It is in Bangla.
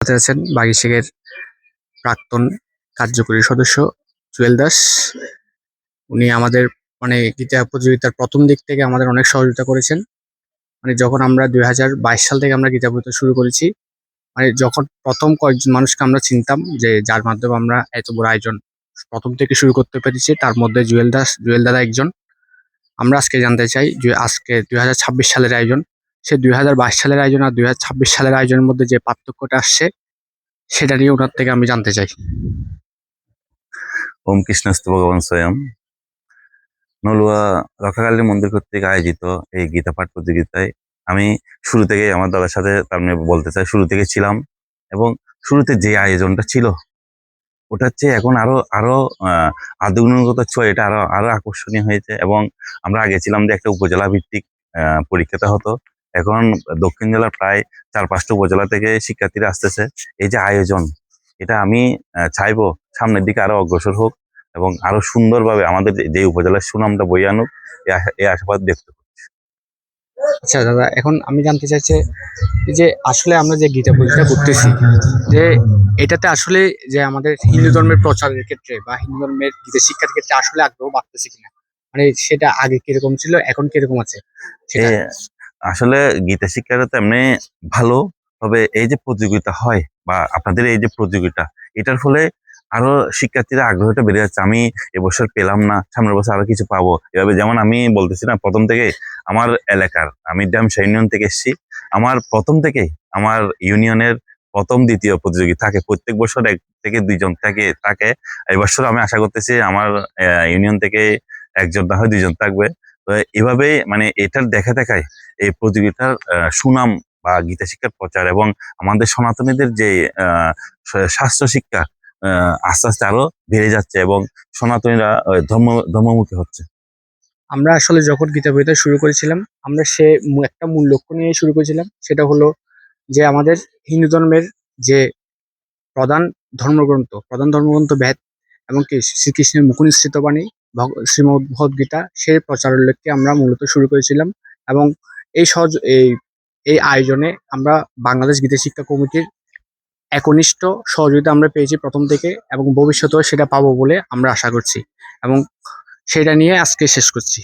সাথে আছেন বাগিশেখের প্রাক্তন কার্যকরী সদস্য জুয়েল দাস। উনি আমাদের গীতা প্রতিযোগিতার প্রথম দিক থেকে আমাদের অনেক সহযোগিতা করেছেন। যখন আমরা 2022 সাল থেকে আমরা গীতা প্রতিযোগিতা শুরু করেছি, যখন প্রথম কয়েকজন মানুষকে আমরা চিনতাম যে যার মাধ্যমে আমরা এত বড় আয়োজন প্রথম থেকে শুরু করতে পেরেছি, তার মধ্যে জুয়েল দাদা একজন। আমরা আজকে জানতে চাই যে আজকে 2026 সালের আয়োজন, সে 2022 সালের আয়োজন আর 2026 সালের আয়োজনের মধ্যে যে পার্থক্যটা আসছে সেটা নিয়ে ওনার থেকে আমি জানতে চাই। ওম কৃষ্ণস্তু ভগবান স্বয়ং। নলুয়া রক্ষাকালী মন্দির কর্তৃক আয়োজিত এই গীতা পাঠ প্রতিযোগিতায় আমি শুরু থেকে আমার দাদার সাথে তার মানে বলতে চাই শুরু থেকে ছিলাম, এবং শুরুতে যে আয়োজনটা ছিল ওটা হচ্ছে এখন আরো আরো আধুনিকতার ছোঁয়া এটা আরো আরো আকর্ষণীয় হয়েছে। এবং আমরা আগে ছিলাম যে একটা উপজেলা ভিত্তিক পরীক্ষাটা হতো, এখন দক্ষিণ জেলার প্রায় 4-5টা উপজেলা থেকে শিক্ষার্থীরা আসতেছে। এই যে আয়োজন, এটা আমি চাইবো সামনের দিকে আরো অগ্রসর হোক এবং আরো সুন্দরভাবে আমাদের যে উপজেলার সুনামটা বয়ে আনুক, এই আশাবাদ ব্যক্ত করছি। আচ্ছা দাদা, এখন আমি জানতে চাইছি যে আসলে আমরা যে গীতা পরীক্ষা করতেছি, যে এটাতে আসলে যে আমাদের হিন্দু ধর্মের প্রচারের ক্ষেত্রে বা হিন্দু ধর্মের গীতা শিক্ষার ক্ষেত্রে আসলে আগ্রহ বাড়তেছে কিনা, সেটা আগে কিরকম ছিল এখন কিরকম আছে সেটা। আসলে গীতা শিক্ষাটা তো এমনি ভালো, তবে এই যে প্রতিযোগিতা হয় বা আপনাদের এই যে প্রতিযোগিতা, এটার ফলে আরো শিক্ষার্থীরা আগ্রহটা বেড়ে যাচ্ছে। আমি এবছর পেলাম না, সামনের বছর আরো কিছু পাবো, এভাবে। যেমন আমি বলতেছি না, প্রথম থেকে আমার এলাকার, আমি ড্যামসা ইউনিয়ন থেকে এসেছি, আমার প্রথম থেকে আমার ইউনিয়নের প্রথম দ্বিতীয় প্রতিযোগী থাকে, প্রত্যেক বছর 1 থেকে 2 জন থাকে। এই বছর আমি আশা করতেছি আমার ইউনিয়ন থেকে 1 জন না হয় 2 জন থাকবে। তো এভাবে এটার দেখা দেখায় এই প্রতিযোগিতার সুনাম বা গীতা শিক্ষার প্রচার এবং আমাদের সনাতনীদের যে শাস্ত্র শিক্ষা আস্তে আস্তে আরো বেড়ে যাচ্ছে এবং সনাতনীরা ধর্মমুখী হচ্ছে। আমরা আসলে যখন গীতা বইটা শুরু করেছিলাম, আমরা একটা মূল লক্ষ্য নিয়ে শুরু করেছিলাম, সেটা হলো যে আমাদের হিন্দু ধর্মের যে প্রধান ধর্মগ্রন্থ বেদ এবং কি শ্রীকৃষ্ণের মুখনিসৃত বাণী শ্রীমদ্ ভগবদ গীতা, সেই প্রচারের লক্ষ্যে আমরা মূলত শুরু করেছিলাম। এবং এই সহজ এই এই আয়োজনে আমরা বাংলাদেশ গীতা শিক্ষা কমিটির একনিষ্ঠ সহযোগিতা আমরা পেয়েছি প্রথম থেকে, এবং ভবিষ্যতেও সেটা পাবো বলে আমরা আশা করছি, এবং সেটা নিয়ে আজকে শেষ করছি।